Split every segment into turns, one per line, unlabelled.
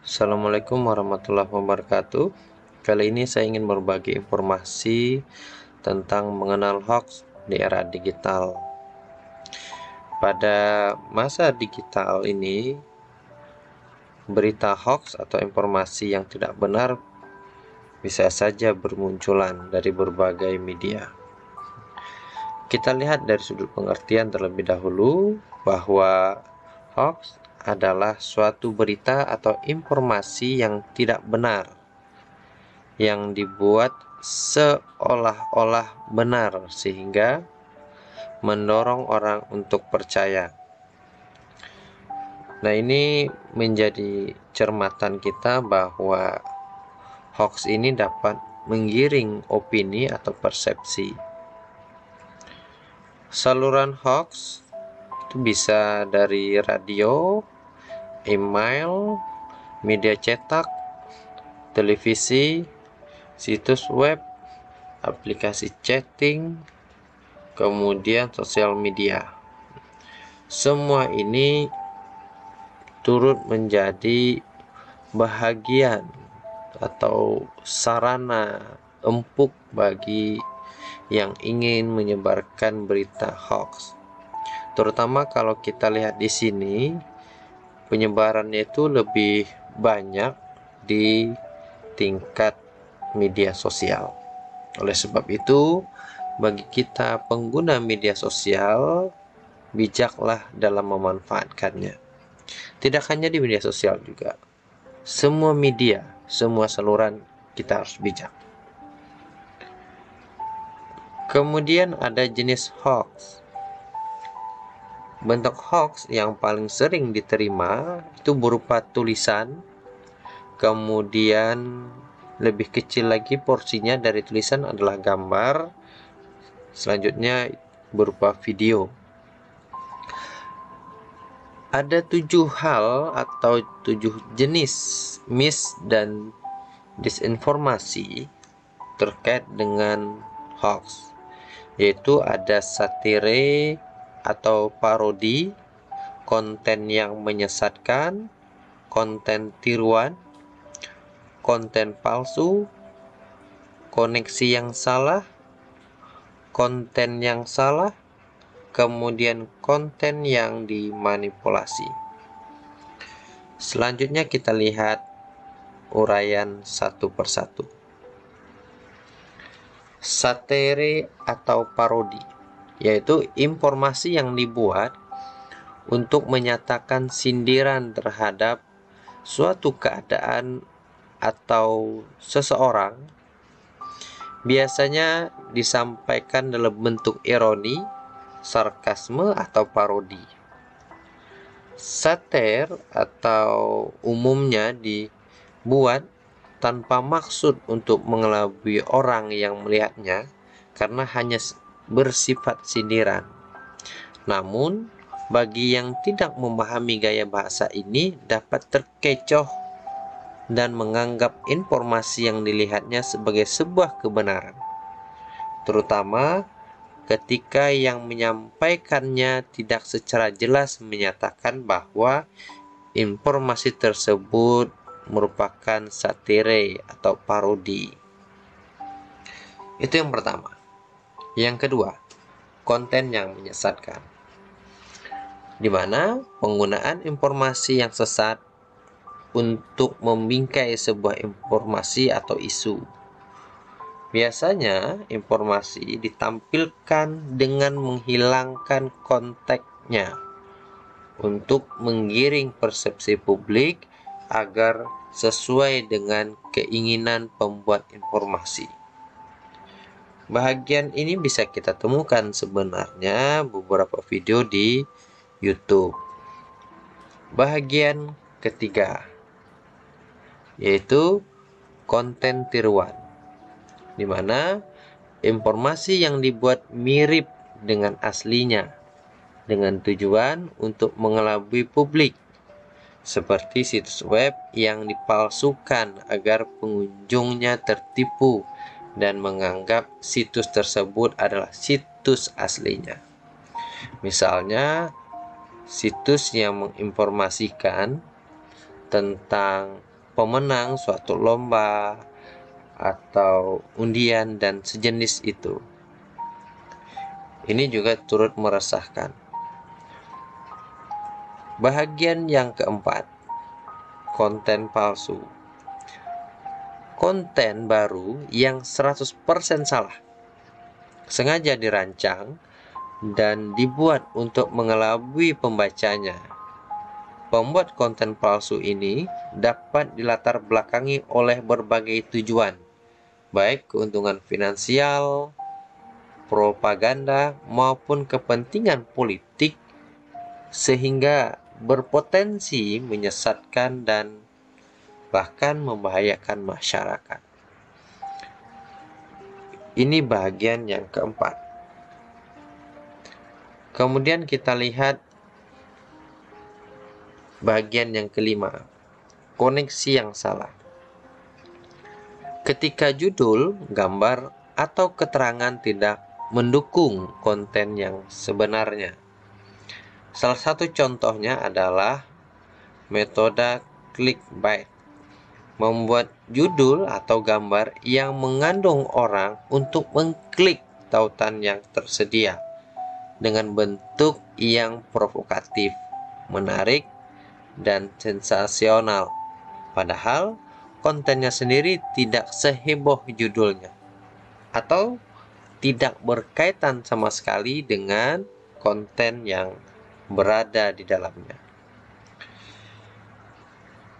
Assalamualaikum warahmatullahi wabarakatuh. Kali ini saya ingin berbagi informasi tentang mengenal hoax di era digital. Pada masa digital ini, berita hoax atau informasi yang tidak benar bisa saja bermunculan dari berbagai media. Kita lihat dari sudut pengertian terlebih dahulu bahwa hoax adalah suatu berita atau informasi yang tidak benar yang dibuat seolah-olah benar sehingga mendorong orang untuk percaya. Nah, ini menjadi cermatan kita bahwa hoax ini dapat menggiring opini atau persepsi. Saluran hoax itu bisa dari radio, email, media cetak, televisi, situs web, aplikasi chatting, kemudian sosial media. Semua ini turut menjadi bahagian atau sarana empuk bagi yang ingin menyebarkan berita hoax. Terutama kalau kita lihat di sini, penyebarannya itu lebih banyak di tingkat media sosial. Oleh sebab itu, bagi kita pengguna media sosial, bijaklah dalam memanfaatkannya. Tidak hanya di media sosial juga. Semua media, semua saluran kita harus bijak. Kemudian ada jenis hoax. Bentuk hoax yang paling sering diterima itu berupa tulisan, kemudian lebih kecil lagi porsinya dari tulisan adalah gambar, selanjutnya berupa video. Ada 7 hal atau 7 jenis mis dan disinformasi terkait dengan hoax, yaitu ada satire atau parodi, konten yang menyesatkan, konten tiruan, konten palsu, koneksi yang salah, konten yang salah, kemudian konten yang dimanipulasi. Selanjutnya kita lihat uraian satu persatu. Satire atau parodi, yaitu informasi yang dibuat untuk menyatakan sindiran terhadap suatu keadaan atau seseorang. Biasanya disampaikan dalam bentuk ironi, sarkasme atau parodi. Satir atau umumnya dibuat tanpa maksud untuk mengelabui orang yang melihatnya karena hanya bersifat sindiran. Namun, bagi yang tidak memahami gaya bahasa ini dapat terkecoh dan menganggap informasi yang dilihatnya sebagai sebuah kebenaran, terutama ketika yang menyampaikannya tidak secara jelas menyatakan bahwa informasi tersebut merupakan satire atau parodi. Itu yang pertama. Yang kedua, konten yang menyesatkan, di mana penggunaan informasi yang sesat untuk membingkai sebuah informasi atau isu. Biasanya informasi ditampilkan dengan menghilangkan konteksnya untuk menggiring persepsi publik agar sesuai dengan keinginan pembuat informasi. Bahagian ini bisa kita temukan sebenarnya beberapa video di YouTube. Bahagian ketiga, yaitu konten tiruan, di mana informasi yang dibuat mirip dengan aslinya dengan tujuan untuk mengelabui publik, seperti situs web yang dipalsukan agar pengunjungnya tertipu dan menganggap situs tersebut adalah situs aslinya. Misalnya, situs yang menginformasikan tentang pemenang suatu lomba atau undian dan sejenis itu. Ini juga turut meresahkan. Bahagian yang keempat, konten palsu. Konten baru yang 100% salah, sengaja dirancang dan dibuat untuk mengelabui pembacanya. Pembuat konten palsu ini dapat dilatar belakangi oleh berbagai tujuan, baik keuntungan finansial, propaganda, maupun kepentingan politik, sehingga berpotensi menyesatkan dan bahkan membahayakan masyarakat. Ini bagian yang keempat. Kemudian kita lihat bagian yang kelima, koneksi yang salah. Ketika judul, gambar, atau keterangan tidak mendukung konten yang sebenarnya. Salah satu contohnya adalah metode clickbait, membuat judul atau gambar yang mengandung orang untuk mengklik tautan yang tersedia dengan bentuk yang provokatif, menarik, dan sensasional. Padahal kontennya sendiri tidak seheboh judulnya atau tidak berkaitan sama sekali dengan konten yang berada di dalamnya.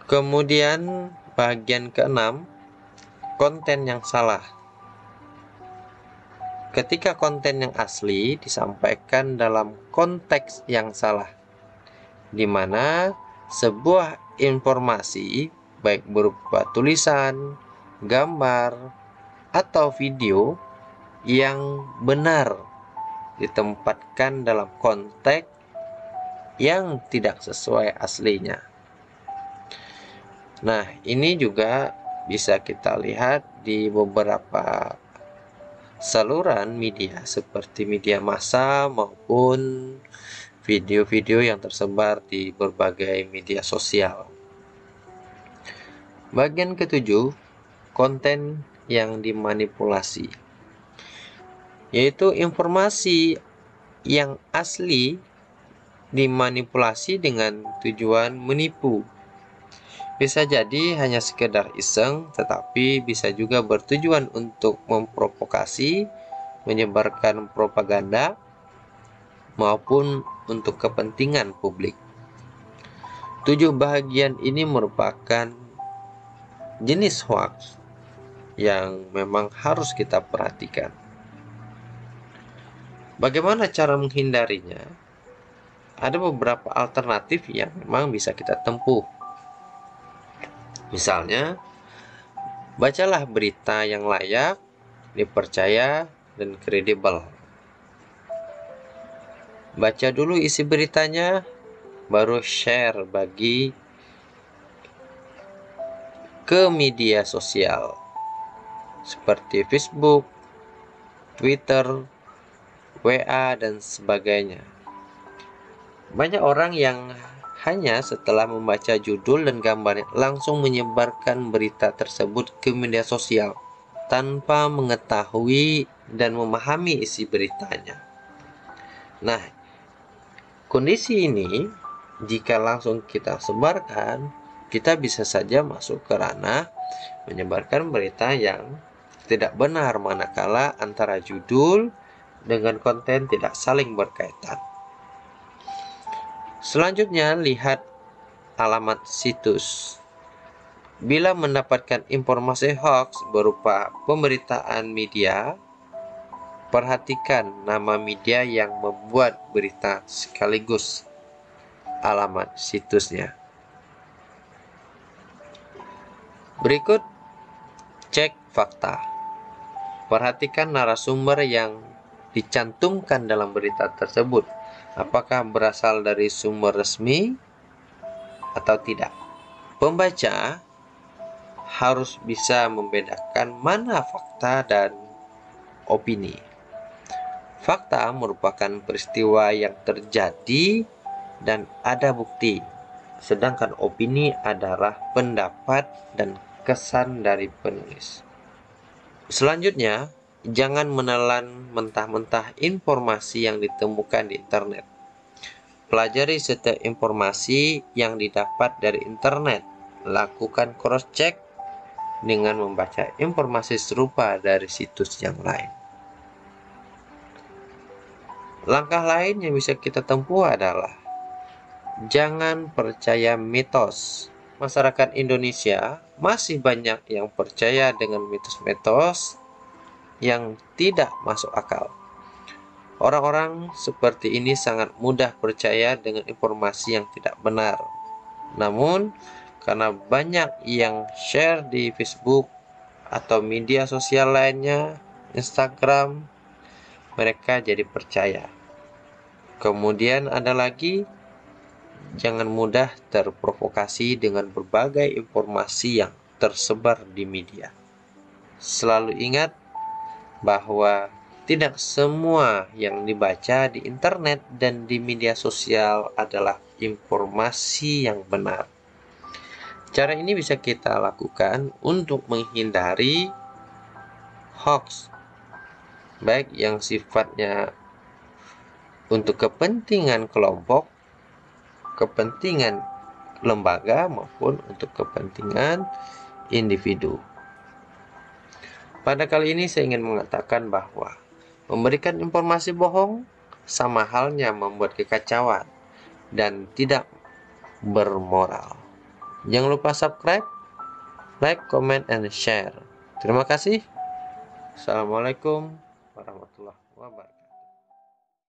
Kemudian bagian keenam, konten yang salah. Ketika konten yang asli disampaikan dalam konteks yang salah, di mana sebuah informasi baik berupa tulisan, gambar, atau video yang benar ditempatkan dalam konteks yang tidak sesuai aslinya. Nah, ini juga bisa kita lihat di beberapa saluran media seperti media massa maupun video-video yang tersebar di berbagai media sosial. Bagian ketujuh, konten yang dimanipulasi, yaitu informasi yang asli dimanipulasi dengan tujuan menipu. Bisa jadi hanya sekedar iseng, tetapi bisa juga bertujuan untuk memprovokasi, menyebarkan propaganda, maupun untuk kepentingan publik. 7 bagian ini merupakan jenis hoax yang memang harus kita perhatikan. Bagaimana cara menghindarinya? Ada beberapa alternatif yang memang bisa kita tempuh. Misalnya, bacalah berita yang layak, dipercaya, dan kredibel. Baca dulu isi beritanya, baru share bagi ke media sosial seperti Facebook, Twitter, WA, dan sebagainya. Banyak orang yang hanya setelah membaca judul dan gambarnya langsung menyebarkan berita tersebut ke media sosial tanpa mengetahui dan memahami isi beritanya. Nah, kondisi ini jika langsung kita sebarkan, kita bisa saja masuk ke ranah menyebarkan berita yang tidak benar manakala antara judul dengan konten tidak saling berkaitan. Selanjutnya, lihat alamat situs. Bila mendapatkan informasi hoax berupa pemberitaan media, perhatikan nama media yang membuat berita sekaligus alamat situsnya. Berikut, cek fakta. Perhatikan narasumber yang dicantumkan dalam berita tersebut. Apakah berasal dari sumber resmi atau tidak? Pembaca harus bisa membedakan mana fakta dan opini. Fakta merupakan peristiwa yang terjadi dan ada bukti. sedangkan opini adalah pendapat dan kesan dari penulis. Selanjutnya, jangan menelan mentah-mentah informasi yang ditemukan di internet. Pelajari setiap informasi yang didapat dari internet. Lakukan cross-check dengan membaca informasi serupa dari situs yang lain. Langkah lain yang bisa kita tempuh adalah jangan percaya mitos. Masyarakat Indonesia masih banyak yang percaya dengan mitos-mitos yang tidak masuk akal. Orang-orang seperti ini sangat mudah percaya dengan informasi yang tidak benar. Namun, karena banyak yang share di Facebook atau media sosial lainnya, Instagram, mereka jadi percaya. Kemudian ada lagi, jangan mudah terprovokasi dengan berbagai informasi yang tersebar di media. Selalu ingat bahwa tidak semua yang dibaca di internet dan di media sosial adalah informasi yang benar. Cara ini bisa kita lakukan untuk menghindari hoax, baik yang sifatnya untuk kepentingan kelompok, kepentingan lembaga, maupun untuk kepentingan individu. Pada kali ini saya ingin mengatakan bahwa memberikan informasi bohong sama halnya membuat kekacauan dan tidak bermoral. Jangan lupa subscribe, like, comment, and share. Terima kasih. Assalamualaikum warahmatullahi wabarakatuh.